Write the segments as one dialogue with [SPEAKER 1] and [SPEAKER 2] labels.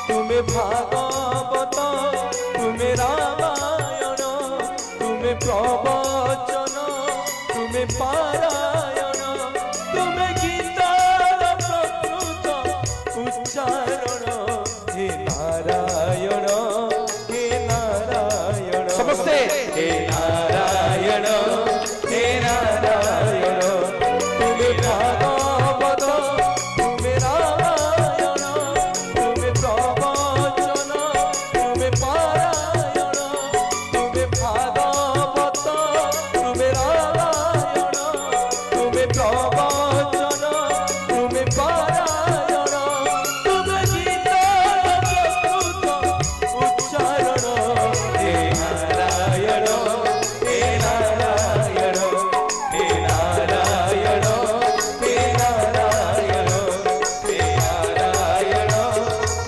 [SPEAKER 1] तुम्हें भागवत तुम्हें रामायण तुम्हें प्रवचन तुम्हें पारायण तुम्हें गीतार प्रकृत उच्चारण हे नारायण समस्ते हे नारायण तुम्हें भागवत तुम्हें रामायण तुम्हें प्रवचन तुम्हें पारायण तुम्हें भागवत तुम्हें रामायण तुम्हें प्रवचन तुम्हें पारायण तुम्हें गीतार प्रकृत उच्चारण हे नारायण हे नारायण हे नारायण हे नारायण हे नारायण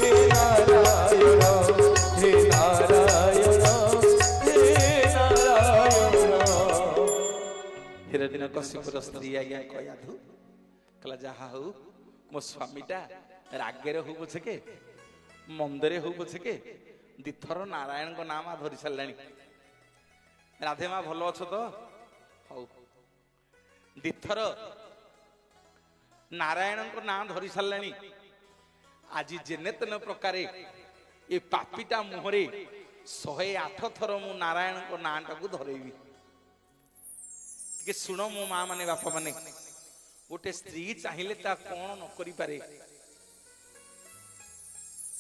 [SPEAKER 1] हे नारायण हे नारायण हे नारायण। हिरण्यकशिपुर स्त्री आज्ञा कहयाथु कहला जहा हो मो स्वामीटा रागे हो पछके मंदरे हो पछके दिथर नारायण को नाम धरी सारे राधे माँ भल अछ तो हौ दिथर नारायण को नाम धरी सारे आज जेने तेने प्रकार ये पापीटा मुहरे 108 थर मु नारायण को ना टाक धरैबी शुण मो माँ माने बापा माने गोटे स्त्री चाहिए ता कौन न करि पारे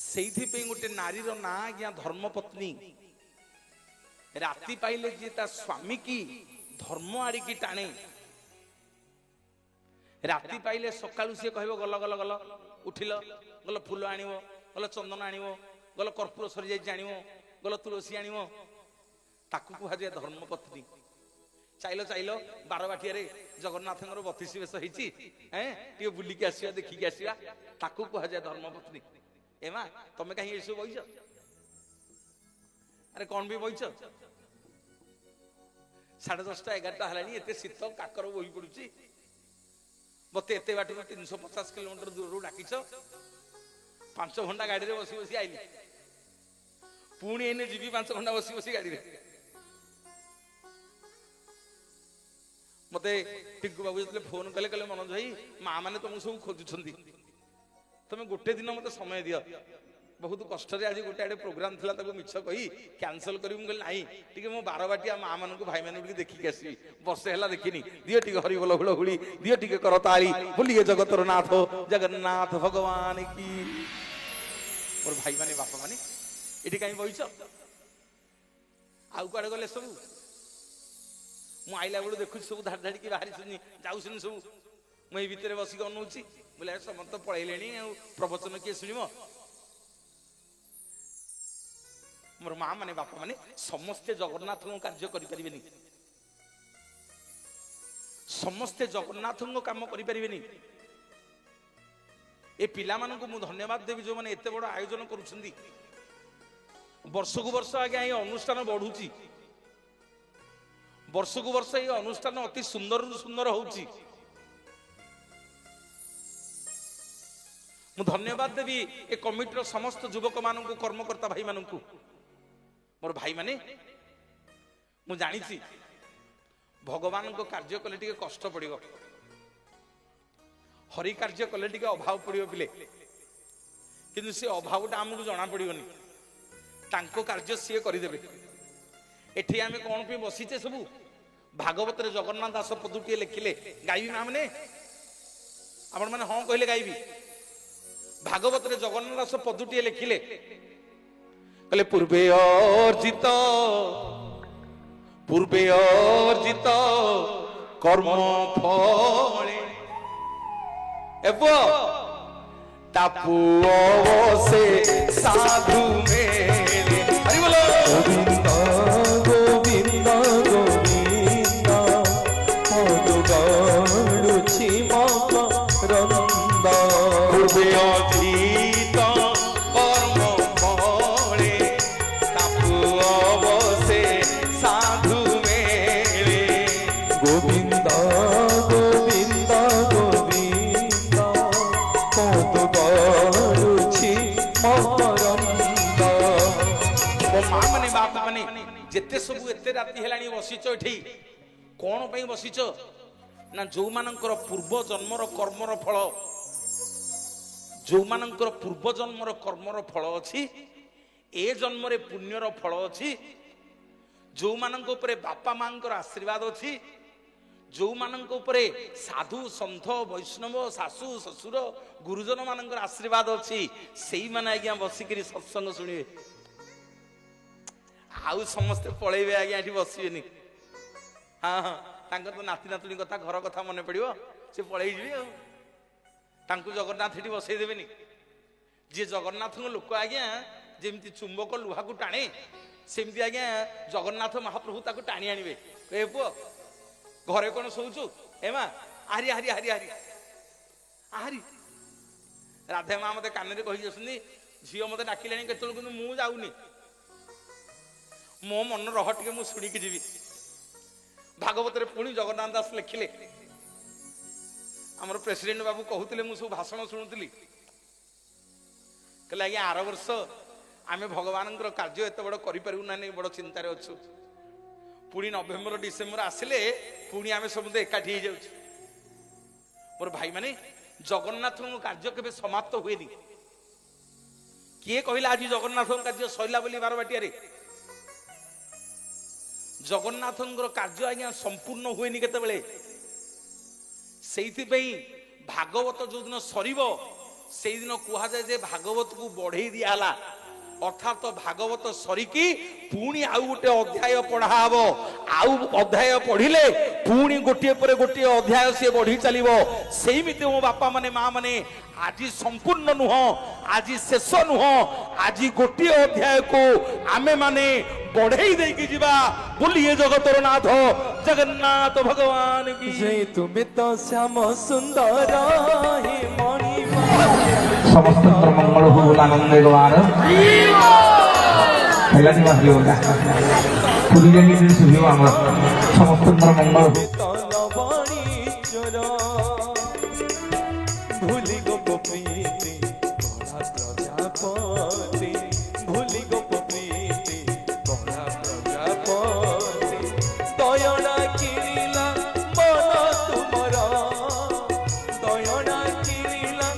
[SPEAKER 1] सेइथिपे गोटे नारीर ना आज्ञा धर्मपत्नी राति पाइले जे ता स्वामी की धर्म आड़िकी टाणे राति पाइले सकाळु से कहबो गल गल गल उठिल गल फूल आनिबो गल चंदन आनिबो गल कर्पूर सरी जाई आनिबो गल तुलसी आनिबो ताकू कुहा जे धर्मपत्नी चाइलो चाइलो बारबाटिया रे जगन्नाथ 32 वेश होईची हैं टिके बुलिकी आसीबा देखिकी आसीबा ताकू कुहा जे धर्मपत्नी एमा तमे कहीं एसो बइछ अरे कौन भी बइछ 10:30 11टा हलानी एते शीत काकर बोही पडुची मते एते बाटू 350 किलोमीटर दूर डाकिछ 5 घंटा गाड़ी रे बसी बसी आइली पुणी एने जीवी 5 घंटा बसी बसी गाड़ी रे मते टिकू बाबू जतले फोन कले कले मनोज भाई माँ माने तुमको सब खोजुछंती तुम गोटे दिन मत समय दियो बहुत कष्ट आज गोटे आड़े प्रोग्राम थिला ताको मिछ कही कैंसल करी मु कहली नाही टिके मो बारबाटिया माँ मान को भाई मान देखिक आसबि वर्षे हला देखिनी दियो टिके हरि बोल हुलहुली दियो टिके करताली बोलिए जगतर नाथ जगन्नाथ भगवान की मोर भाई माने बापा माने एठी काई बइछ आउ कुआडे गले सब मु आइला बेलू देखु सब धाड़ धाड़ी की बाहरी सुनी जाउछन सब मुई भितर बसिक अनौची बोले समस्त पळैलेनी प्रवचन किए सुनिमो मोर माँ माने बापा माने समस्ते जगन्नाथ को कार्य करि परिबेनी समस्ते जगन्नाथ को काम करि परिबेनी ए पिला मानन को मु धन्यवाद देबी जो माने एते बड़ आयोजन करूछंदी वर्ष को वर्ष आगे ए अनुष्ठान बढ़ुची वर्ष को वर्ष ये अनुष्ठान अति सुंदर सुंदर होउची मु धन्यवाद देवी ए कमिटर समस्त युवक मानन को कर्मकर्ता भाई मानन को मोर भाई माने मु जानी छी भगवान को कार्य कले टिके कष्ट पड़िबो हरि कार्य कले टिके अभाव पड़िबो पिले किंतु से अभावटा हमकु जणा पड़िबोनी तांको कार्य से करि देबे एठी आमे कोन पे बसिचे सबु भागवत रे जगन्नाथ दास पदुटी लिखिले गाइबी माने आपण माने हां कहले गाइबी भागवत रे जगन्नाथ दास पदुटी लिखिले कहले पूर्वे अर्जित कर्म फले एबो तापु से साधु मेले हरि बोलो गोविंद गोविंद गोविंद मधुगाड़ुछि मकरंद पूर्वे अर्जित कर्म फले तापु से साधु मेले गोविंद गोविंद गोविंद मधुगाड़ुछि
[SPEAKER 2] ମରନ୍ଦ।
[SPEAKER 1] ମୋ ମା ମାନେ ବାପା ମାନେ ଯେତେ ସବୁ ଏତେ ରାତି ହେଲାଣି ବସିଛ ଏଠି କଣ ପାଇଁ ବସିଛ ନା ଯୋଉମାନଙ୍କର ପୂର୍ବ ଜନ୍ମର କର୍ମର ଫଳ, ଯୋଉମାନଙ୍କର ପୂର୍ବ ଜନ୍ମର କର୍ମର ଫଳ ଅଛି, ଏ ଜନ୍ମରେ ପୁଣ୍ୟର ଫଳ ଅଛି, ଯୋଉମାନଙ୍କ ଉପରେ ବାପା ମାଙ୍କର ଆଶୀର୍ବାଦ ଅଛି, ଯୋଉମାନଙ୍କ ଉପରେ ସାଧୁ ସନ୍ଥ ବୈଷ୍ଣବ ଶାଶୁ ଶ୍ୱଶୁର ଗୁରୁଜନ ମାନଙ୍କର ଆଶୀର୍ବାଦ ଅଛି, ସେଇମାନେ ଆଜ୍ଞା ବସିକିରି ସତ୍ସଙ୍ଗ ଶୁଣିବେ। ଆଉ ସମସ୍ତେ ପଳେଇବେ ଆଜ୍ଞା, ଏଠି ବସିବେନି। ହଁ ହଁ, ତାଙ୍କର ତ ନାତି ନାତୁଣୀ କଥା ଘର କଥା ମନେ ପଡିବ, ସେ ପଳେଇଯିବେ ଆଉ। ତାଙ୍କୁ ଜଗନ୍ନାଥ ଏଠି ବସେଇ ଦେବେନି। ଯିଏ ଜଗନ୍ନାଥଙ୍କ ଲୋକ ଆଜ୍ଞା ଯେମିତି ଚୁମ୍ବକ ଲୁହାକୁ ଟାଣେ, ସେମିତି ଆଜ୍ଞା ଜଗନ୍ନାଥ ମହାପ୍ରଭୁ ତାକୁ ଟାଣି ଆଣିବେ। ଏ ପୁଅ ଘରେ କଣ ଶୋଉଛୁ, ଏ ମା ଆହାରି ଆହାରି ଆହାରି ଆହାରି ଆହାରି। ରାଧେ ମା ମତେ କାନରେ କହି ଆସୁଛନ୍ତି, ଝିଅ ମତେ ଡାକିଲାଣି କେତେବେଳେ, କିନ୍ତୁ ମୁଁ ଯାଉନି, ମୋ ମନ ରହ ଟିକେ, ମୁଁ ଶୁଣିକି ଯିବି। ଭାଗବତରେ ପୁଣି ଜଗନ୍ନାଥ ଦାସ ଲେଖିଲେ, ଆମର ପ୍ରେସିଡେଣ୍ଟ ବାବୁ କହୁଥିଲେ, ମୁଁ ସବୁ ଭାଷଣ ଶୁଣୁଥିଲି, କହିଲେ ଆଜ୍ଞା ଆର ବର୍ଷ ଆମେ ଭଗବାନଙ୍କର କାର୍ଯ୍ୟ ଏତେ ବଡ କରିପାରିବୁ ନା ନାଇଁ, ବଡ ଚିନ୍ତାରେ ଅଛୁ। ପୁଣି ନଭେମ୍ବର ଡିସେମ୍ବର ଆସିଲେ ପୁଣି ଆମେ ସମସ୍ତେ ଏକାଠି ହେଇଯାଉଛୁ। ମୋର ଭାଇମାନେ, ଜଗନ୍ନାଥଙ୍କ କାର୍ଯ୍ୟ କେବେ ସମାପ୍ତ ହୁଏନି। କିଏ କହିଲା ଆଜି ଜଗନ୍ନାଥଙ୍କ କାର୍ଯ୍ୟ ସରିଲା ବୋଲି ବାରବାଟିଆରେ? ଜଗନ୍ନାଥଙ୍କର କାର୍ଯ୍ୟ ଆଜ୍ଞା ସମ୍ପୂର୍ଣ୍ଣ ହୁଏନି କେତେବେଳେ। ସେଇଥିପାଇଁ ଭାଗବତ ଯୋଉଦିନ ସରିବ ସେଇଦିନ କୁହାଯାଏ ଯେ ଭାଗବତକୁ ବଢେଇ ଦିଆହେଲା, ଅର୍ଥାତ ଭାଗବତ ସରିକି ପୁଣି ଆଉ ଗୋଟେ ଅଧ୍ୟାୟ ପଢା ହବ। ଆଉ ଅଧ୍ୟାୟ ପଢିଲେ ପୁଣି ଗୋଟିଏ ପରେ ଗୋଟିଏ ଅଧ୍ୟାୟ ସିଏ ବଢି ଚାଲିବ। ସେଇମିତି ମୋ ବାପା ମାନେ ମା ମାନେ, ଆଜି ସମ୍ପୂର୍ଣ୍ଣ ନୁହଁ, ଆଜି ଶେଷ ନୁହଁ, ଆଜି ଗୋଟିଏ ଅଧ୍ୟାୟକୁ ଆମେ ମାନେ ବଢେଇ ଦେଇକି ଯିବା। ବୋଲିଏ ଜଗତର ନାଥ ଜଗନ୍ନାଥ ଭଗବାନ କି
[SPEAKER 2] ଜୟ। ତୁମେ ତ ଶ୍ୟାମ ସୁନ୍ଦର হে ମଣିମା।
[SPEAKER 3] ସମସ୍ତଙ୍କର ମଙ୍ଗଳ ହଉ, ଆନନ୍ଦ ଦ୍ୱାର ହେଲାନି ବାହାରିବ ପୁରୀରେ ନିଜେ ଶୁଭିବ ଆମର ସମସ୍ତଙ୍କର ମଙ୍ଗଳ ହଉ।
[SPEAKER 2] ତଲବଣି ଚୋର ଭୁଲି ଗୋପ ପ୍ରୀତି କଳା ପ୍ରଜାପତି, ଭୁଲି ଗୋପ ପ୍ରୀତି କଳା ପ୍ରଜାପତି। ଦୟଣା କିଣିଲା ମନ ତୁମର, ଦୟଣା କିଣିଲା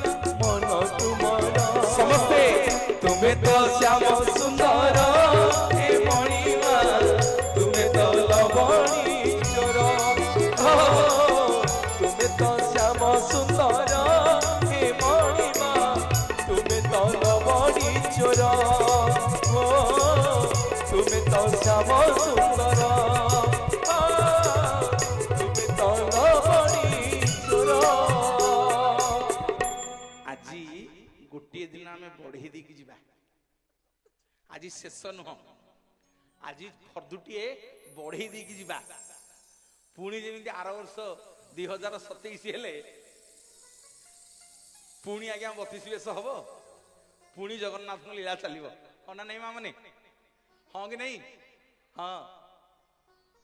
[SPEAKER 2] ମନ ତୁମର।
[SPEAKER 1] ସମସ୍ତେ
[SPEAKER 2] ତୁମେ ତ ଶ୍ୟାମ ସୁନ୍ଦର হে ମଣିମା, ତୁମେ ତ ଲବଣୀ ଚୋର। ତୁମେ ତ ଶ୍ୟାମ ସୁନ୍ଦର হে ମଣିମା, ତୁମେ ତ ଲବଣୀ ଚୋର। ତୁମେ ତ ଶ୍ୟାମ ସୁନ୍ଦର, ତୁମେ ତ ଲବଣୀ ଚୋର।
[SPEAKER 1] ଆଜି ଗୋଟିଏ ଦିନ ଆମେ ବଢେଇ ଦେଇକି ଯିବା। ଆଜି ଶେଷ ନୁହଁ, ଆଜି ଫର୍ଦ୍ଦୁଟିଏ ବଢେଇ ଦେଇକି ଯିବା। ପୁଣି ଯେମିତି ଆର ବର୍ଷ 2027 ହେଲେ ପୁଣି ଆଜ୍ଞା 32 ବେଶ ହବ, ପୁଣି ଜଗନ୍ନାଥଙ୍କ ଲୀଳା ଚାଲିବ। ହଁ ନା ନାଇଁ ମା ମାନେ? ହଁ କି ନାଇଁ? ହଁ।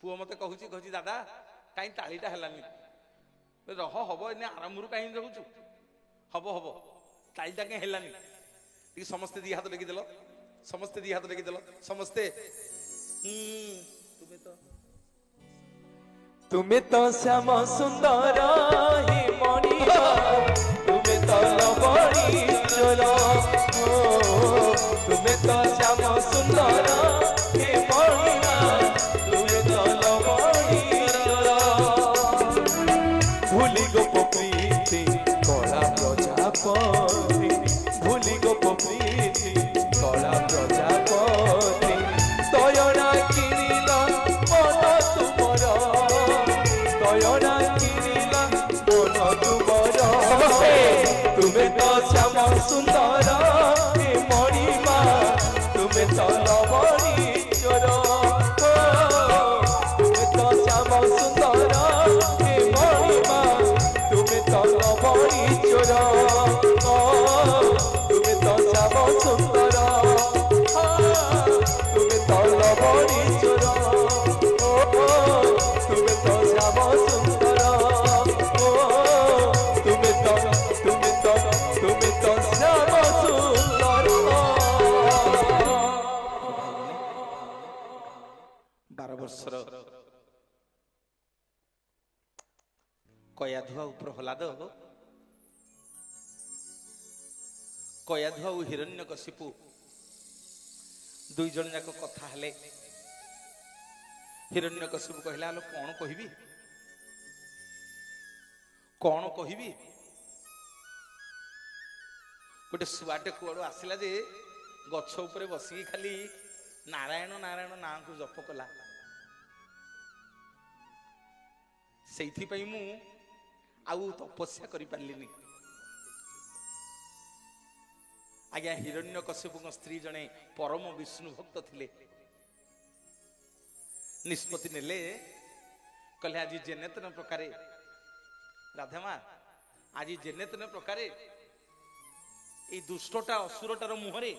[SPEAKER 1] ପୁଅ ମତେ କହୁଛି ଦାଦା କାହିଁ ତାଳିଟା ହେଲାନି। ରହ ହବ, ଏନେ ଆରମ୍ଭରୁ କାହିଁ ରହୁଛୁ, ହବ ହବ, ତାଳିଟା କାହିଁ ହେଲାନି? ଟିକେ ସମସ୍ତେ ଦି ହାତ ଟେକିଦେଲ, ସମସ୍ତେ ଦି ହାତ ଟେକିଦେଲ, ସମସ୍ତେ।
[SPEAKER 2] ତୁମେ ତ ଶ୍ୟାମ ସୁନ୍ଦର হে ମଣିମା, ତୁମେ ତ ଲବଣୀ ଚୋର। ତୁମେ ତ ଶ୍ୟାମ ସୁନ୍ଦର হে ମଣିମା, ତୁମେ ତ ଲବଣୀ ଚୋର। ଭୁଲି ଗୋପ ପ୍ରୀତି କଳା ପ୍ରଜାପତି, ଭୁଲି ଗୋପ ପ୍ରୀତି କଳା ପ୍ରଜାପତି। ଦୟଣା କିଣିଲା ମନ ତୁମର, ଦୟଣା କିଣିଲା ମନ ତୁମର।
[SPEAKER 1] ବର୍ଷର କୟାଧୁ ଆଉ ପ୍ରହ୍ଲାଦ, କୟାଧୁ ଆଉ ହିରଣ୍ୟକଶିପୁ ଦୁଇ ଜଣ ଯାକ କଥା ହେଲେ। ହିରଣ୍ୟକଶିପୁ କହିଲା, ଆଲୋ କଣ କହିବି, କଣ କହିବି? ଗୋଟେ ଶୁଆଟେ କୁଆଡୁ ଆସିଲା ଯେ ଗଛ ଉପରେ ବସିକି ଖାଲି ନାରାୟଣ ନାରାୟଣ ନାଁକୁ ଜପ କଲା। ସେଇଥିପାଇଁ ମୁଁ ଆଉ ତପସ୍ୟା କରିପାରିଲିନି। ଆଜ୍ଞା, ହିରଣ୍ୟକଶିପୁଙ୍କ ସ୍ତ୍ରୀ ଜଣେ ପରମ ବିଷ୍ଣୁ ଭକ୍ତ ଥିଲେ। ନିଷ୍ପତ୍ତି ନେଲେ, କହିଲେ ଆଜି ଯେନେ ତେନେ ପ୍ରକାରେ ରାଧାମା, ଆଜି ଯେନେ ତେନେ ପ୍ରକାରେ এই ଦୁଷ୍ଟଟା ଅସୁରଟାର ମୁହଁରେ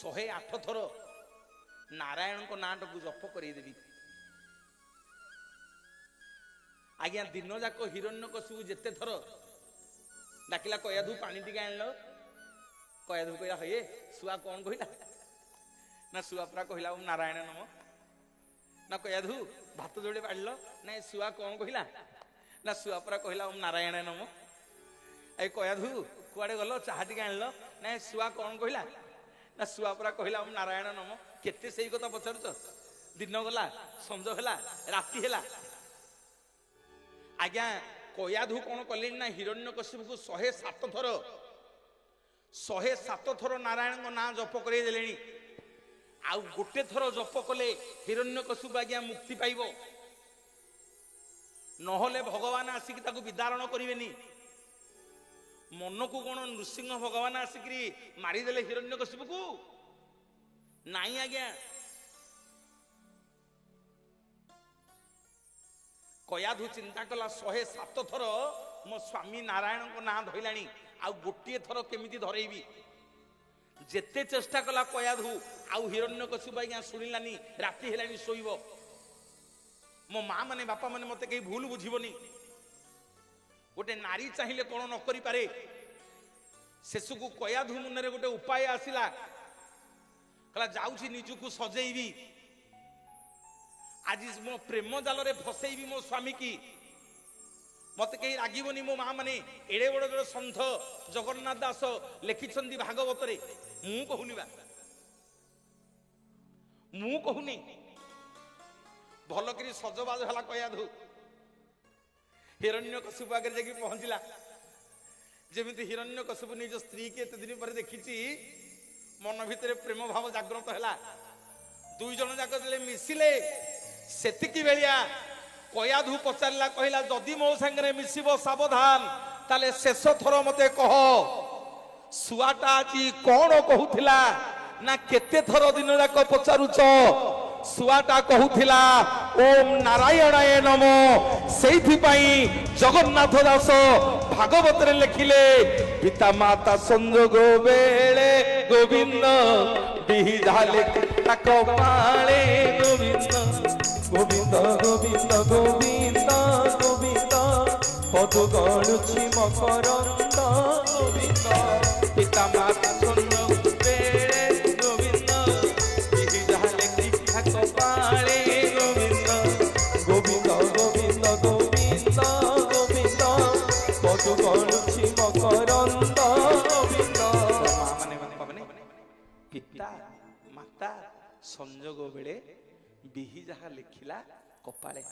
[SPEAKER 1] 108 ଥର ନାରାୟଣଙ୍କ ନାଁଟାକୁ ଜପ କରେଇଦେବି। ଆଜ୍ଞା, ଦିନ ଯାକ ହିରଣ୍ୟକଶିପୁ ଯେତେ ଥର ଡାକିଲା, କୟାଧୁ ପାଣି ଟିକେ ଆଣିଲ। କୟାଧୁ କହିଲା, ହଏ ଶୁଆ କଣ କହିଲା? ନା ଶୁଆ ପରା କହିଲା ଓಂ ନାରାୟଣ ନମ। ନା କୟାଧୁ ଭାତ ଯୋଡେ ବାଢିଲ? ନାଇଁ ଶୁଆ କଣ କହିଲା? ନା ଶୁଆ ପରା କହିଲା ଓಂ ନାରାୟଣ ନମ। ଏଇ କୟାଧୁ କୁଆଡେ ଗଲ, ଚାହା ଟିକେ ଆଣିଲ? ନାଇଁ ଶୁଆ କଣ କହିଲା? ନା ଶୁଆ ପରା କହିଲା ଓಂ ନାରାୟଣ ନମ। କେତେ ସେଇ କଥା ପଚାରୁଛ? ଦିନ ଗଲା, ସଞ୍ଜ ହେଲା, ରାତି ହେଲା। ଆଜ୍ଞା, କୟାଧୁ କଣ କଲେଣି ନା ହିରଣ୍ୟକଶିପୁକୁ 107 ଥର ନାରାୟଣଙ୍କ ନାଁ ଜପ କରେଇ ଦେଲେଣି। ଆଉ ଗୋଟେ ଥର ଜପ କଲେ ହିରଣ୍ୟକଶିପୁ ଆଜ୍ଞା ମୁକ୍ତି ପାଇବ, ନହେଲେ ଭଗବାନ ଆସିକି ତାକୁ ବିଦାରଣ କରିବେନି। ମନକୁ କଣ ନୃସିଂହ ଭଗବାନ ଆସିକିରି ମାରିଦେଲେ ହିରଣ୍ୟକଶିପୁକୁ? ନାଇଁ ଆଜ୍ଞା, କୟାଧୁ ଚିନ୍ତା କଲା 107 ଥର ମୋ ସ୍ୱାମୀ ନାରାୟଣଙ୍କ ନାଁ ଧଇଲାଣି, ଆଉ ଗୋଟିଏ ଥର କେମିତି ଧରେଇବି? ଯେତେ ଚେଷ୍ଟା କଲା କୟାଧୁ, ଆଉ ହିରଣ୍ୟକଶିପୁ ଆଜ୍ଞା ଶୁଣିଲାନି। ରାତି ହେଲାଣି, ଶୋଇବ। ମୋ ମା ମାନେ, ବାପା ମାନେ ମତେ କେହି ଭୁଲ ବୁଝିବନି। ଗୋଟେ ନାରୀ ଚାହିଁଲେ କଣ ନ କରିପାରେ। ଶେଷକୁ କୟାଧୁ ମୁନରେ ଗୋଟେ ଉପାୟ ଆସିଲା। କହିଲା, ଯାଉଛି ନିଜକୁ ସଜେଇବି, ଆଜି ମୋ ପ୍ରେମ ଜାଲରେ ଫସେଇବି ମୋ ସ୍ୱାମୀ କି। ମତେ କେହି ରାଗିବନି। ମୋ ମା ମାନେ ଏଡେ ବଡ ବଡ ସନ୍ଥ ଜଗନ୍ନାଥ ଦାସ ଲେଖିଛନ୍ତି ଭାଗବତରେ, ମୁଁ କହୁନି ବା, ମୁଁ କହୁନି। ଭଲକରି ସଜବାଜ ହେଲା କୟାଧୁ। ହିରଣ୍ୟକଶିପୁ ଆଗରେ ଯାଇକି ପହଞ୍ଚିଲା। ଯେମିତି ହିରଣ୍ୟକଶିପୁ ନିଜ ସ୍ତ୍ରୀ କି ଏତେ ଦିନ ପରେ ଦେଖିଛି, ମନ ଭିତରେ ପ୍ରେମ ଭାବ ଜାଗ୍ରତ ହେଲା। ଦୁଇ ଜଣ ଯାକ ଯେତେବେଳେ ମିଶିଲେ, ସେତିକି ବେଳିଆ କୟାଧୁ ପଚାରିଲା, କହିଲା, ଯଦି ମୋ ସାଙ୍ଗରେ ମିଶିବ ସାବଧାନ, ତାହେଲେ ଶେଷ ଥର ମତେ କହ, ଶୁଆଟା ଆଜି କଣ କହୁଥିଲା? ନା କେତେ ଥର ଦିନ ଯାକ ପଚାରୁଛ? ଶୁଆଟା କହୁଥିଲା ଓಂ ନାରାୟଣାୟ ନମ। ସେଇଥିପାଇଁ ଜଗନ୍ନାଥ ଦାସ ଭାଗବତରେ ଲେଖିଲେ, ପିତା ମାତା ସଂଯୋଗ ବେଳେ ଗୋବିନ୍ଦ ବିହିଜାଲେ ତାକ ପାଳେ ଗୋବିନ୍ଦ।
[SPEAKER 2] ଗୋବିନ୍ଦ ଗୋବିନ୍ଦ ଗୋବିନ୍ଦ ଗୋବିନ୍ଦ, ପଦୁ ଗଳୁଛି ମକରନ୍ଦ ଗୋବିନ୍ଦ।
[SPEAKER 1] ପିତା ମାତା ସଂଯୋଗ ବେଳେ ଗୋବିନ୍ଦ ବିହିଜାଲେ ତାକ ପାଳେ ଗୋବିନ୍ଦ।
[SPEAKER 2] ଗୋବିନ୍ଦ ଗୋବିନ୍ଦ ଗୋବିନ୍ଦ ଗୋବିନ୍ଦ, ପଦୁ ଗଳୁଛି ମକରନ୍ଦ ଗୋବିନ୍ଦ।
[SPEAKER 1] ମା ମାନେ, ବାପା ମାନେ, ପିତା ମାତା ସଂଯୋଗ ବେଳେ ବିହି ଯାହା ଲେଖିଲା କପାଳେ।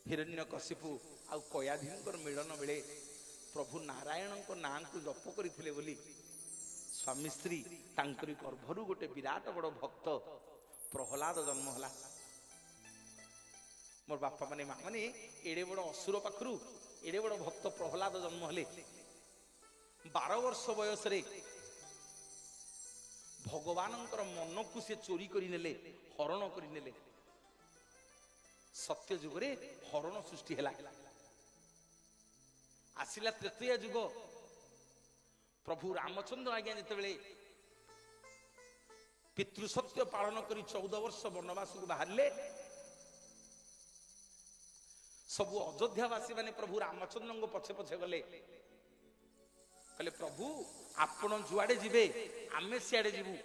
[SPEAKER 1] ହିରଣ୍ୟକଶିପୁ ଆଉ କୟାଧୁଙ୍କର ମିଳନ ବେଳେ ପ୍ରଭୁ ନାରାୟଣଙ୍କ ନାଁକୁ ଜପ କରିଥିଲେ ବୋଲି ସ୍ୱାମୀ ସ୍ତ୍ରୀ ତାଙ୍କରି ଗର୍ଭରୁ ଗୋଟେ ବିରାଟ ବଡ ଭକ୍ତ ପ୍ରହ୍ଲାଦ ଜନ୍ମ ହେଲା। ମୋର ବାପା ମାନେ, ମା ମାନେ, ଏଡେ ବଡ ଅସୁର ପାଖରୁ ଏଡେ ବଡ ଭକ୍ତ ପ୍ରହ୍ଲାଦ ଜନ୍ମ ହେଲେ। 12 ବର୍ଷ ବୟସରେ ଭଗବାନଙ୍କର ମନକୁ ସେ ଚୋରି କରିନେଲେ, ହରଣ କରିନେଲେ। ସତ୍ୟ ଯୁଗରେ ହରଣ ସୃଷ୍ଟି ହେଲା। ଆସିଲା ତ୍ରେତୟା ଯୁଗ। ପ୍ରଭୁ ରାମଚନ୍ଦ୍ର ଆଜ୍ଞା ଯେତେବେଳେ ପିତୃ ସତ୍ୟ ପାଳନ କରି 14 ବର୍ଷ ବନବାସକୁ ବାହାରିଲେ, ସବୁ ଅଯୋଧ୍ୟାବାସୀ ମାନେ ପ୍ରଭୁ ରାମଚନ୍ଦ୍ରଙ୍କ ପଛେ ପଛେ ଗଲେ। କହିଲେ, ପ୍ରଭୁ ଆପଣ ଯୁଆଡେ ଯିବେ ଆମେ ସିଆଡେ ଯିବୁ।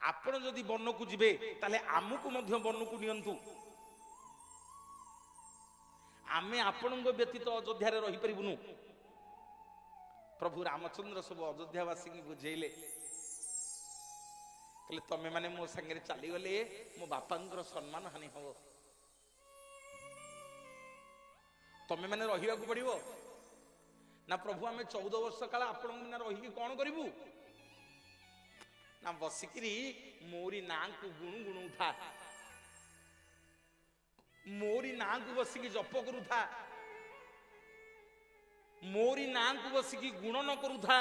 [SPEAKER 1] ଆପଣ ଯଦି ବନକୁ ଯିବେ ତାହେଲେ ଆମକୁ ମଧ୍ୟ ବନକୁ ନିଅନ୍ତୁ। ଆମେ ଆପଣଙ୍କ ବ୍ୟତୀତ ଅଯୋଧ୍ୟାରେ ରହିପାରିବୁନୁ। ପ୍ରଭୁ ରାମଚନ୍ଦ୍ର ସବୁ ଅଯୋଧ୍ୟାବାସୀଙ୍କୁ ବୁଝେଇଲେ, କହିଲେ ତମେ ମାନେ ମୋ ସାଙ୍ଗରେ ଚାଲିଗଲେ ମୋ ବାପାଙ୍କର ସମ୍ମାନ ହାନି ହବ, ତମେ ମାନେ ରହିବାକୁ ପଡିବ। ନା ପ୍ରଭୁ ଆମେ 14 ବର୍ଷ କାଳ ଆପଣଙ୍କ ବିନା ରହିକି କଣ କରିବୁ? ନା ବସିକିରି ମୋରି ନାଁକୁ ଗୁଣୁ ଗୁଣୁଥା, ମୋରି ନାଁକୁ ବସିକି ଜପ କରୁଥା, ମୋରି ନାଁକୁ ବସିକି ଗୁଣନ କରୁଥା।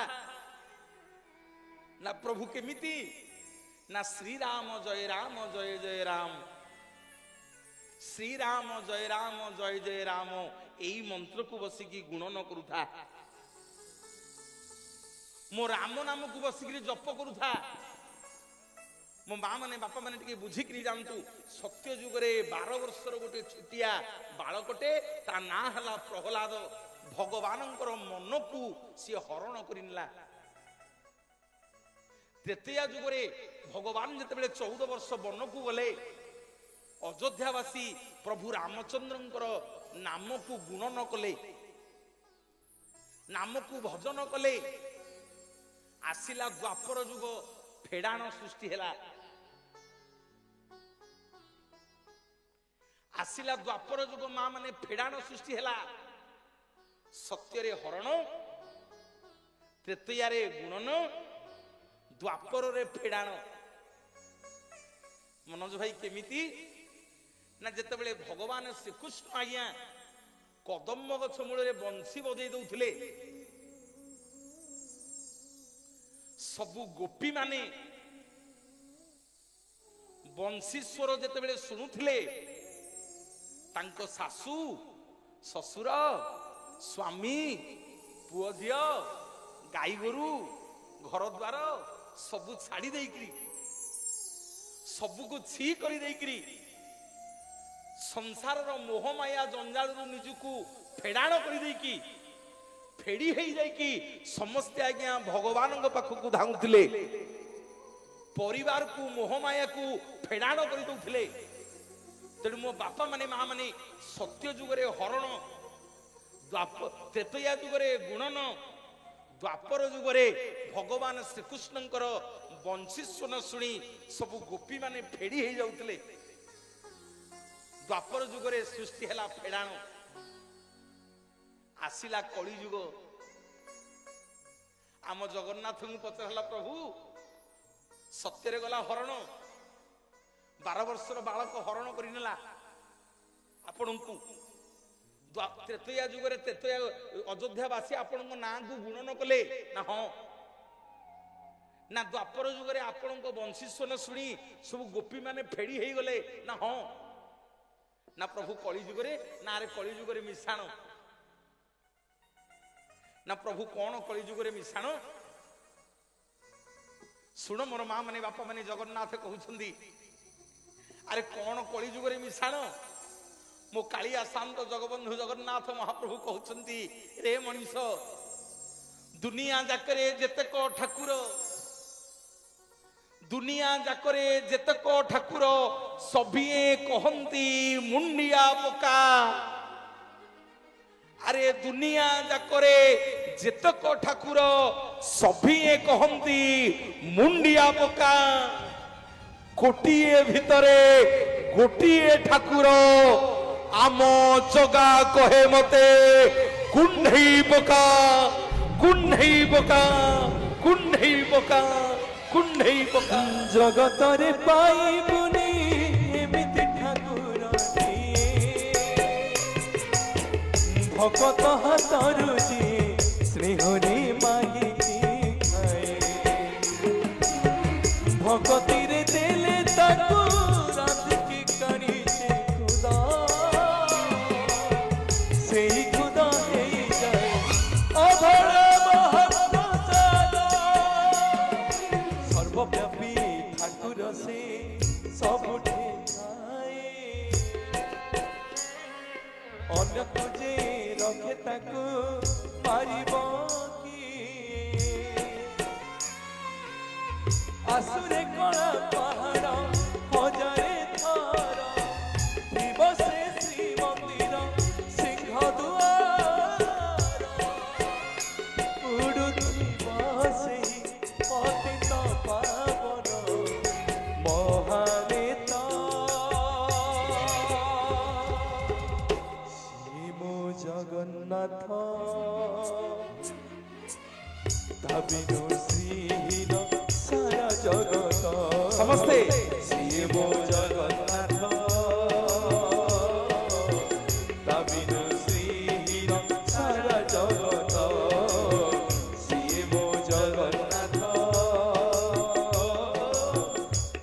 [SPEAKER 1] ନା ପ୍ରଭୁ କେମିତି? ନା ଶ୍ରୀରାମ ଜୟ ରାମ ଜୟ ଜୟ ରାମ, ଶ୍ରୀରାମ ଜୟ ରାମ ଜୟ ଜୟ ରାମ, ଏଇ ମନ୍ତ୍ରକୁ ବସିକି ଗୁଣନ କରୁଥା, ମୋ ରାମ ନାମକୁ ବସିକିରି ଜପ କରୁଥା। ମୋ ମା ମାନେ ବାପା ମାନେ ଟିକେ ବୁଝିକିରି ଯାଆନ୍ତୁ, ସତ୍ୟ ଯୁଗରେ 12 ବର୍ଷର ଗୋଟେ ଛୋଟିଆ ବାଳକଟେ, ତା ନାଁ ହେଲା ପ୍ରହ୍ଲାଦ। ଭଗବାନଙ୍କର ମନକୁ ସିଏ ହରଣ କରିନେଲା। ତ୍ରେତୟା ଯୁଗରେ ଭଗବାନ ଯେତେବେଳେ 14 ବର୍ଷ ବନକୁ ଗଲେ, ଅଯୋଧ୍ୟାବାସୀ ପ୍ରଭୁ ରାମଚନ୍ଦ୍ରଙ୍କର ନାମକୁ ଗୁଣନ କଲେ, ନାମକୁ ଭଜନ କଲେ। ଆସିଲା ଦ୍ୱାପର ଯୁଗ, ଫେଡାଣ ସୃଷ୍ଟି ହେଲା। ଆସିଲା ଦ୍ୱାପର ଯୁଗ, ମା ମାନେ ଫେଡାଣ ସୃଷ୍ଟି ହେଲା। ସତ୍ୟରେ ହରଣ, ତ୍ରେତୟାରେ ଗୁଣନ, ଦ୍ୱାପରରେ ଫେଡାଣ। ମନୋଜ ଭାଇ କେମିତି? ନା ଯେତେବେଳେ ଭଗବାନ ଶ୍ରୀକୃଷ୍ଣ ଆଜ୍ଞା କଦମ୍ବ ଗଛ ମୂଳରେ ବଂଶୀ ବଜେଇ ଦଉଥିଲେ, ସବୁ ଗୋପୀ ମାନେ ବଂଶୀ ସ୍ୱର ଯେତେବେଳେ ଶୁଣୁଥିଲେ, ତାଙ୍କ ଶାଶୁ ଶ୍ୱଶୁର ସ୍ୱାମୀ ପୁଅ ଝିଅ ଗାଈ ଗୋରୁ ଘର ଦ୍ୱାର ସବୁ ଛାଡି ଦେଇକିରି, ସବୁକୁ ଛି କରି ଦେଇକିରି, ସଂସାରର ମୋହମାୟା ଜଞ୍ଜାଳରୁ ନିଜକୁ ଫେଡାଣ କରିଦେଇକି, ଫେଡି ହେଇଯାଇକି ସମସ୍ତେ ଆଜ୍ଞା ଭଗବାନଙ୍କ ପାଖକୁ ଧାଉଁଥିଲେ, ପରିବାରକୁ ମୋହମାୟାକୁ ଫେଡାଣ କରିଦଉଥିଲେ। ତେଣୁ ମୋ ବାପା ମାନେ ମା ମାନେ ସତ୍ୟ ଯୁଗରେ ହରଣ, ତ୍ରେତୟା ଯୁଗରେ ଗୁଣନ, ଦ୍ୱାପର ଯୁଗରେ ଭଗବାନ ଶ୍ରୀକୃଷ୍ଣଙ୍କର ବଂଶୀସ୍ୱନ ଶୁଣି ସବୁ ଗୋପୀ ମାନେ ଫେଡି ହେଇଯାଉଥିଲେ। ଦ୍ୱାପର ଯୁଗରେ ସୃଷ୍ଟି ହେଲା ଫେଡାଣ। ଆସିଲା କଳି ଯୁଗ, ଆମ ଜଗନ୍ନାଥଙ୍କୁ ପଚାରିଲା, ପ୍ରଭୁ ସତ୍ୟରେ ଗଲା ହରଣ, 12 ବର୍ଷର ବାଳକ ହରଣ କରିନେଲା ଆପଣଙ୍କୁ। ତ୍ରେତୟା ଯୁଗରେ ତ୍ରେତୟା ଅଯୋଧ୍ୟାବାସୀ ଆପଣଙ୍କ ନାଁକୁ ଗୁଣନ କଲେ ନା? ହଁ। ନା ଦ୍ୱାପର ଯୁଗରେ ଆପଣଙ୍କ ବଂଶୀସ୍ୱନ ଶୁଣି ସବୁ ଗୋପୀ ମାନେ ଫେଡି ହେଇଗଲେ ନା? ହଁ। ନା ପ୍ରଭୁ କଳି ଯୁଗରେ? ନା ରେ କଳି ଯୁଗରେ ମିଶାଣ। ନା ପ୍ରଭୁ କଣ କଳି ଯୁଗରେ ମିଶାଣ? ଶୁଣ ମୋର ମା ମାନେ ବାପା ମାନେ, ଜଗନ୍ନାଥ କହୁଛନ୍ତି, ଆରେ କଣ କଳି ଯୁଗରେ ମିଶାଣ? ମୋ କାଳିଆ ଶାନ୍ତ ଜଗବନ୍ଧୁ ଜଗନ୍ନାଥ ମହାପ୍ରଭୁ କହୁଛନ୍ତି, ରେ ମଣିଷ, ଦୁନିଆ ଯାକରେ ଯେତେକ ଠାକୁର, ଦୁନିଆ ଯାକରେ ଯେତେକ ଠାକୁର ସଭିଏ କହନ୍ତି ମୁଣ୍ଡିଆ ପକା। ଆରେ ଦୁନିଆ ଯାକରେ ଯେତେକ ଠାକୁର ସଭିଏ କହନ୍ତି ମୁଣ୍ଡିଆ ପକା, କୋଟିଏ ଭିତରେ ଗୋଟିଏ ଠାକୁର ଆମ ଜଗା କହେ ମତେ କୁଣ୍ଢେଇ ପକା, କୁଣ୍ଢେଇ ପକା, କୁଣ୍ଢେଇ ପକା, କୁଣ୍ଢେଇ ପକା।
[SPEAKER 2] ଜଗତରେ ପାଇବୁନି ଏମିତି ଠାକୁର, ଭକତ ହାତରୁ ଯିଏ ସ୍ନେହରେ ମାଗିକି ଖାଏ, ଭକତିରେ ଦେଲେ ତାକୁ ରାଧିକି କାଢିছে ଖୁଦା, ସେଇ ଖୁଦା ହେଇଯାଏ ଅଭଡ଼ା ମହାପ୍ରସାଦ। ସର୍ବବ୍ୟାପୀ ଠାକୁର ସେ ସବୁଠି ଥାଏ, ଅନ୍ୟକୁ ଯେ ରଖେ ତାକୁ ପାରିବ କି? आसुरे कणा पहाड़ हजारे थर थिब से श्री मंदिर सिंह दुआर उड़ुथिब सेही पतित पावन महानेता श्री मो जगन्नाथ ताबिनु श्रीहीन सारा जगत
[SPEAKER 1] समस्ते
[SPEAKER 2] श्री मो जगन्नाथ ताबिनु श्रीहीन सारा जगत श्री मो जगन्नाथ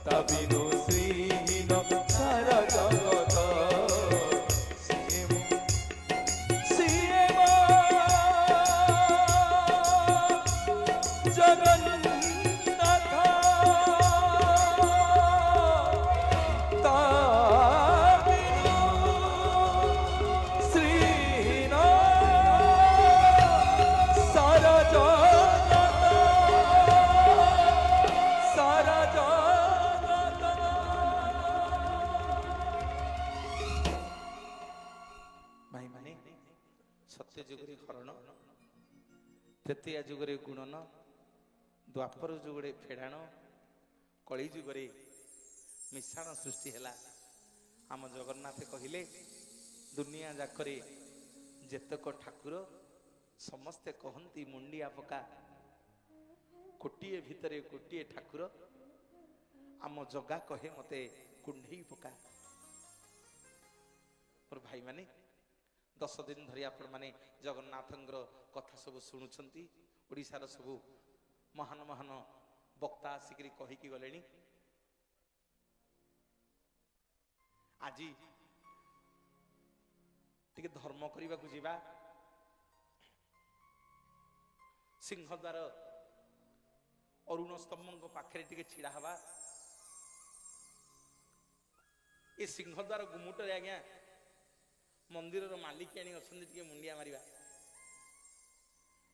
[SPEAKER 2] ताबिनु श्रीहीन सारा जगत श्री मो जगन्नाथ ताबिनु श्रीहीन सारा जगत सारा जगत
[SPEAKER 1] भाई माने सत्य जुगरे हरण तृतीय जुगरे गुणन द्वापर जुगरे फेड़ाण कली जुगरे मिश्रण सृष्टि है आम जगन्नाथ कहले दुनिया जाकरे जेतक ठाकुर समस्ते कहती मुंडिया पका कोटिए भितरे कोटिए ठाकुर आम जगा कहे मते कुंडई पका मोर भाई माने 10 दिन धरी आपण माने जगन्नाथंगर कथा सब शुणुछंती ओडिशार सब महान महान वक्ता आसिक कहीकि गले आज टिके धर्म करने को जीवा सिंहद्वार अरुण स्तंभ पाखे टिके छिड़ा हवा ए सिंहद्वार गुमुटर आज्ञा मंदिर मालिक आनी अच्छा मुंडिया मारिबा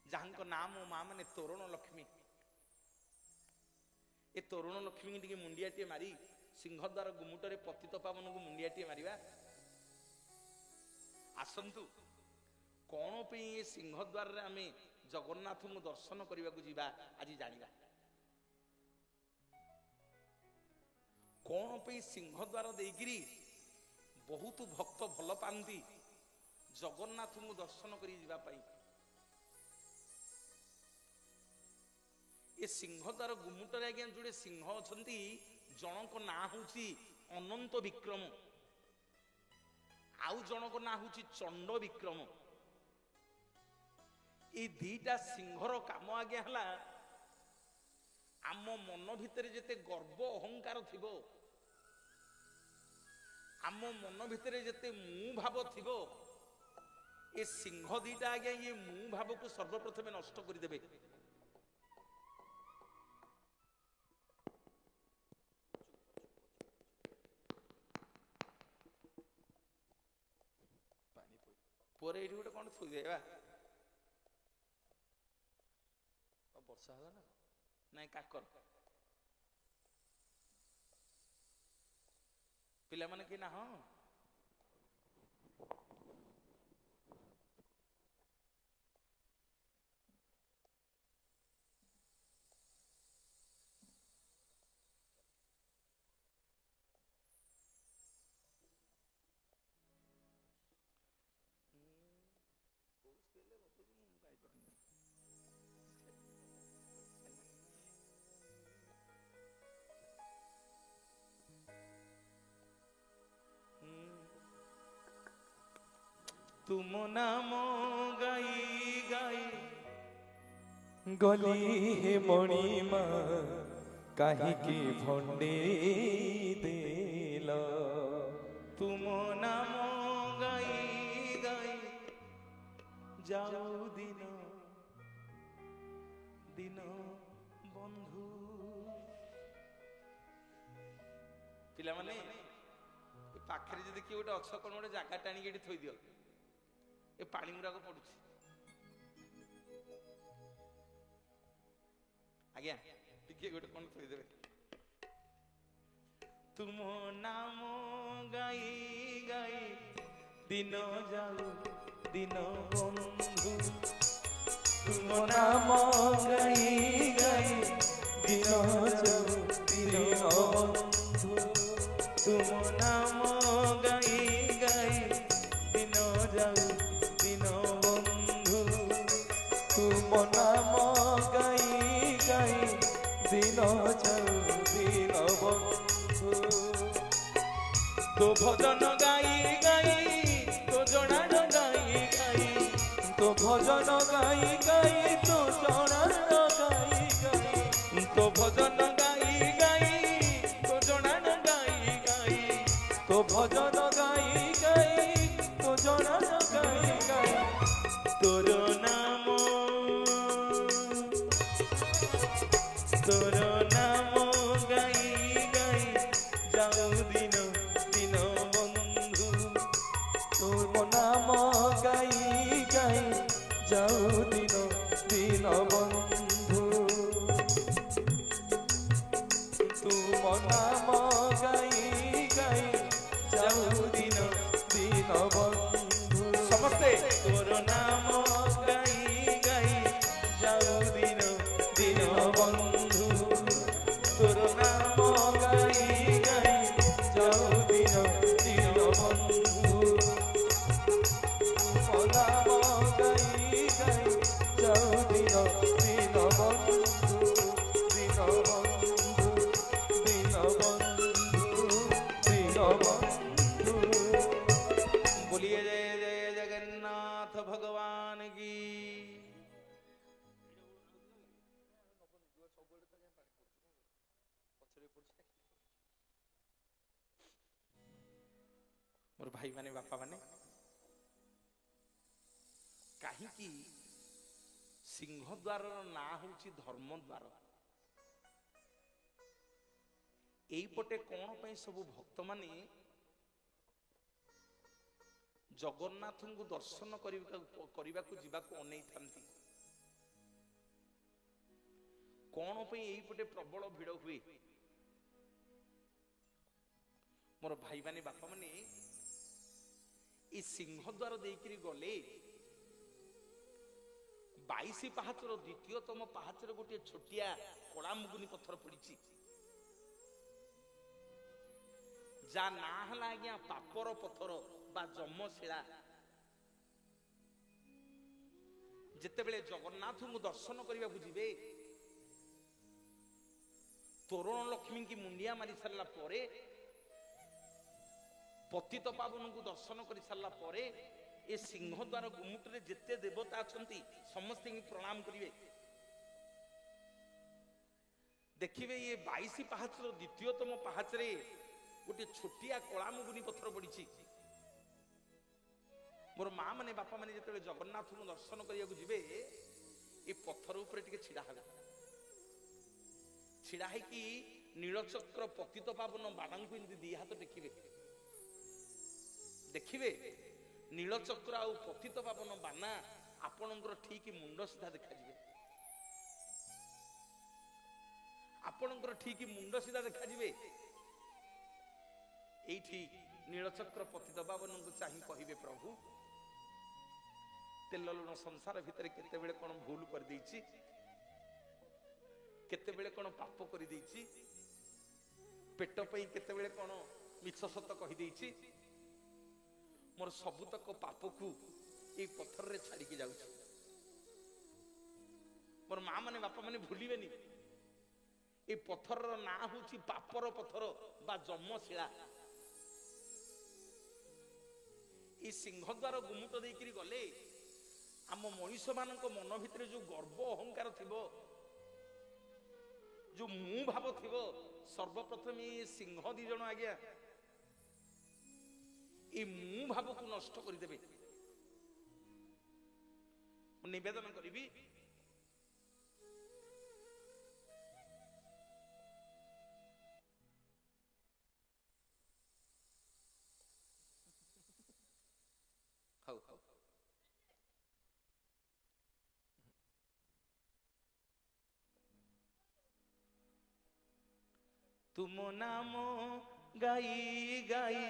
[SPEAKER 1] जहां नाम मो माँ माने तोरण लक्ष्मी ए तोरण लक्ष्मी टी मुंडियाटे मारी सिंहद्वार गुमुटरे पतित पावन को मुंडियाटे मारिबा आसंतु कौन पे ये सिंहद्वार रे आमे जगन्नाथ को दर्शन करने को जीवा आज जानिबा कौन पे सिंहद्वार देगिरी बहुत भक्त भल पाती जगन्नाथ को दर्शन करी जीवा पाई ए सिंहद्वार गुमुटर आज्ञा जोड़े सिंह अच्छा जनक ना हूँ अनंत विक्रम आउ जनक ना हूँ चंड विक्रम ये दीटा सिंहर काम आज्ञा है आम मन भितर जेते गर्व अहंकार थिबो आम मन भितर जेते मु भाव थिबो ए सिंह दीटा आज्ञा ये मु भाव को सर्वप्रथमे नष्ट कर देबे पर ये गोटे कौन थोई देवा वर्षा है ना नहीं काकर पिला माने कि ना हाँ तुम नाम गाई गाई
[SPEAKER 2] गली हे मणिमा काहीकि भंडे देल
[SPEAKER 1] तुम नाम गाई गाई जाऊ दिन दिन बंधु पिला माने पाखरे जदि किए गोटे अछ कौन गोटे जगह टाणी थोई दियो ए पानी गुराक पड़ुछि आज्ञा କିଏ ଗୋଟେ କଣ ଥୋଇଦେବେ। ତୁମ ନାମ ଗାଇ ଗାଇ ଦିନ ଯାଉ ଦିନ ବନ୍ଧୁ,
[SPEAKER 2] ତୁମ ନାମ ଗାଇ ଗାଇ ଦିନ ଯାଉ ଦିନ ବନ୍ଧୁ,
[SPEAKER 1] ତୁମ ନାମ ଗାଇ ଗାଇ ଦିନ ଯାଉ ଦିନ ବନ୍ଧୁ,
[SPEAKER 2] ତୁମ ନାମ ଗାଇ ଗାଇ ଦିନ ଯାଉ ଦିନ ବନ୍ଧୁ।
[SPEAKER 1] ତୋ ଭଜନ ଗାଇ ଗାଇ ତୋ ଜଣାଣ ଗାଇ ଗାଇ,
[SPEAKER 2] ତୋ ଭଜନ ଗାଇ ଗାଇ ତୋ ଜଣାଣ ଗାଇ ଗାଇ,
[SPEAKER 1] ତୋ ଭଜନ ଗାଇ ଗାଇ ତୋ ଜଣାଣ ଗାଇ ଗାଇ,
[SPEAKER 2] ତୋ ଭଜନ ଗାଇ ଗାଇ ତୋ ଜଣାଣ ଗାଇ ଗାଇ,
[SPEAKER 1] ତୋର ନାମ ତୋର ନାମ ଗାଇ ଗାଇ ଯାଉ ଦିନ ଦିନ ବନ୍ଧୁ,
[SPEAKER 2] ତୁମ ନାମ ଗାଇ ଗାଇ ଯାଉ ଦିନ ଦିନ ବନ୍ଧୁ, ତୁମ ନାମ ଗାଇ ଗାଇ ଯାଉ ଦିନ ଦିନ ବନ୍ଧୁ।
[SPEAKER 1] ସମସ୍ତେ ତୋର ନାମ ଗାଇ ଗାଇ ଯାଉ ଦିନ ଦିନ ବନ୍ଧୁ, ତୋର ନାମ
[SPEAKER 2] ଗାଇ ଗାଇ ଯାଉ ଦିନ ଦିନ ବନ୍ଧୁ, ତୁମ ନାମ ଗାଇ ଗାଇ ଯାଉ ଦିନ ଦିନ ବନ୍ଧୁ, ଦିନ ବନ୍ଧୁ, ଦିନ ବନ୍ଧୁ, ଦିନ ବନ୍ଧୁ।
[SPEAKER 1] बोलिए जय जय जगन्नाथ भगवान की। मोर भाई माने बापा माने कहीं सिंहद्वार ना हूँ धर्मद्वार। एपटे कौन पे सब भक्त माने जगन्नाथ को दर्शन करने को अनै थांती। कौन पे एपटे प्रबल भिड़ हुए मोर भाई माने बापा माने ये सिंहद्वार देकरी गले 22 पाहाचर द्वितीयतम पाहाचर गोटे छोटिया कड़ा मुगुनी पत्थर पड़ी जा ना हला आज्ञा पापर पत्थर बा जमशिला। जेतेबेले जगन्नाथ को दर्शन करने को जीवे तोरण लक्ष्मी की मुंडिया मारी सारा परे पतित पावन को दर्शन कर सारा परे ए सिंहद्वार गुमुटे जेते देवता अच्छा समस्त प्रणाम करिवे। देखिए ये 22 पाहाचर द्वितीयतम पाहाचरे गोटे छोटिया कला मुगुनी पत्थर पड़ी। मोर माँ माने बापा माने जिते जगन्नाथ को दर्शन करने को जीवे ये पत्थर उपरे टिके छिड़ा हे छिड़ा है कि नीलचक्र पतित पावन बाण को दी हाथ टेकिवे। देखिए नीलचक्र आ पतित पावन बाना आपणकर ठीक मुंड सीधा देखा जी आपणकर ठीक मुंड सीधा देखा जी एठी नीलचक्र पतित पावन को चाहि कहिबे प्रभु तेल लुण संसार भितर केते बेले कोन भूल कर देछि केते बेले कोन पाप कर देछि पेट पई केते बेले कोन मिछ सत कहि देछि मोर सबुतक पाप को ए पत्थर रे छाड़ी के जाउछि। मोर मां माने बापा माने भूलिबेनी ए पत्थर रो ना होछि पापर पत्थर बा जमशिला। ए सिंहद्वार गुमुट देकरी गले आम मनीष मानक मन भितर जो गर्व अहंकार थिबो जो मु भाव थिबो सर्वप्रथम ये सिंह दी जण आज्ञा ये मु भाव को नष्ट कर देबे। निवेदन करी हौ हौ तुम नाम गाई गाई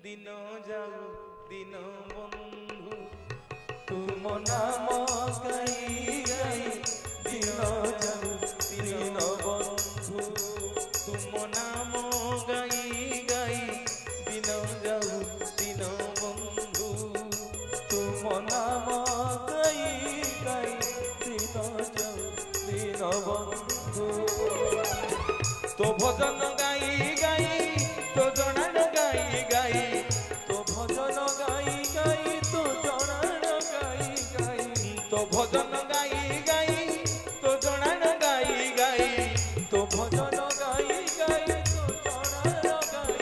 [SPEAKER 1] दिन जाऊ दिन बंधु
[SPEAKER 2] तुम नाम गाई गाई दिन जाऊ दिन बंधु
[SPEAKER 1] तुम नाम गाई गाई दिन जाऊ दिन बंधु
[SPEAKER 2] तुम नाम गाई गाई दिन जाऊ दिन बंधु
[SPEAKER 1] तो भजन गाई गाई तो जनान गाई गाई
[SPEAKER 2] तो भजन गाई गाई तो जनान गाई गाई
[SPEAKER 1] तो भजन गाई गाई तो जनान गाई गाई
[SPEAKER 2] तो भजन गाई गाई तो जनान गाई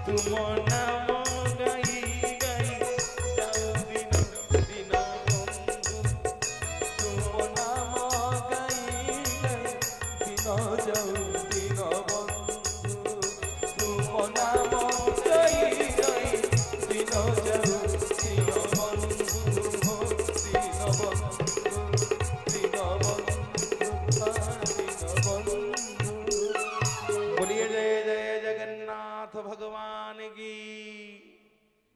[SPEAKER 1] तुम नाम गाई गाई जाऊ दिन दिन बंधु
[SPEAKER 2] तुम नाम गाई गाई दिन जाऊ दिन बंधु तुम नाम गाई गाई दिन जाऊ दिन बंधु हो दिन बंधु
[SPEAKER 1] बोलिए जय जय जगन्नाथ भगवान की।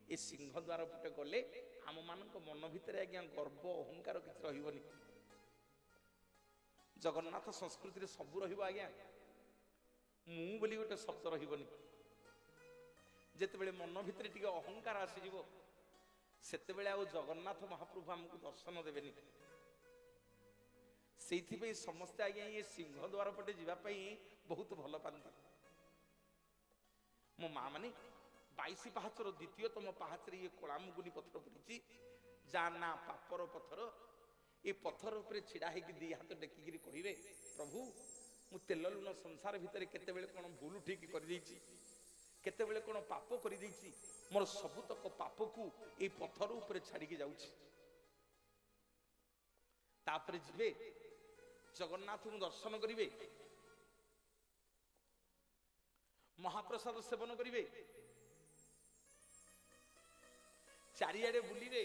[SPEAKER 1] ए सिंह द्वार पटे गले आम मान मन भितर आज्ञा गर्व अहंकार किसी रही जगन्नाथ संस्कृति सब रहा मु बोली गोटे शब्द रही जिते मन भितर टी अहंकार आसीज से जगन्नाथ महाप्रभु आमको दर्शन देवेनि से समस्ते आज्ञा ये सिंह द्वार पटे जावाई बहुत भल पाती मो माँ मैंने 22 पाहाचर द्वितीयतम पाहाचर ये कलामुगुनी पत्थर पड़ी जार ना पापर पत्थर ये पत्थर उपर छिड़ा होगी दी हाथ टेकिकी कहे प्रभु मु तेल लुण संसार भितर केते कौन भूल ठीक करते कौन पाप कर मोर सबुतक पाप को ये पत्थर उपर छाड़ी जाऊँगी तापर जीवे जगन्नाथ को दर्शन करिवे महाप्रसाद सेवन करिवे चारियाडे बुलिवे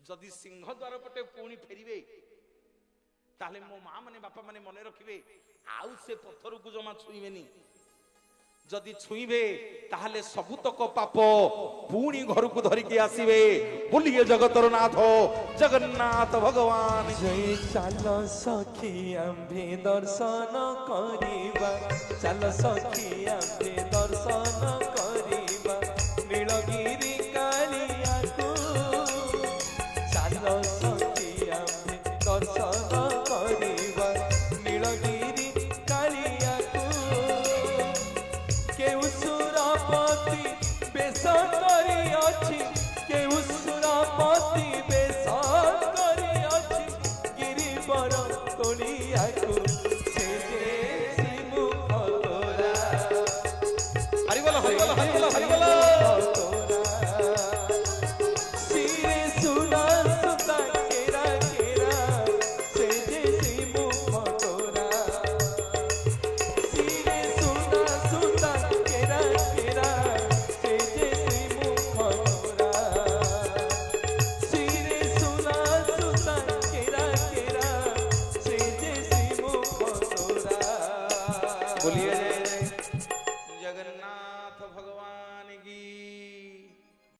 [SPEAKER 1] जदि सिंह द्वार पटे पुणी फेरिवे ताले मो माँ माने बापा माने मने रखिवे आउ से पत्थर को जमा छुईबेनी जदि छुईबे ताहले सबुतक पाप पुणी घर को धरिकी आसीबे बोलिए जगतर नाथ जगन्नाथ भगवान
[SPEAKER 2] जय चल सखी आम्भे दर्शन करिबा चल सखी आम्भे दर्शन करिबा नीलगिरी कालिया को चल सखी आम्भे दर्शन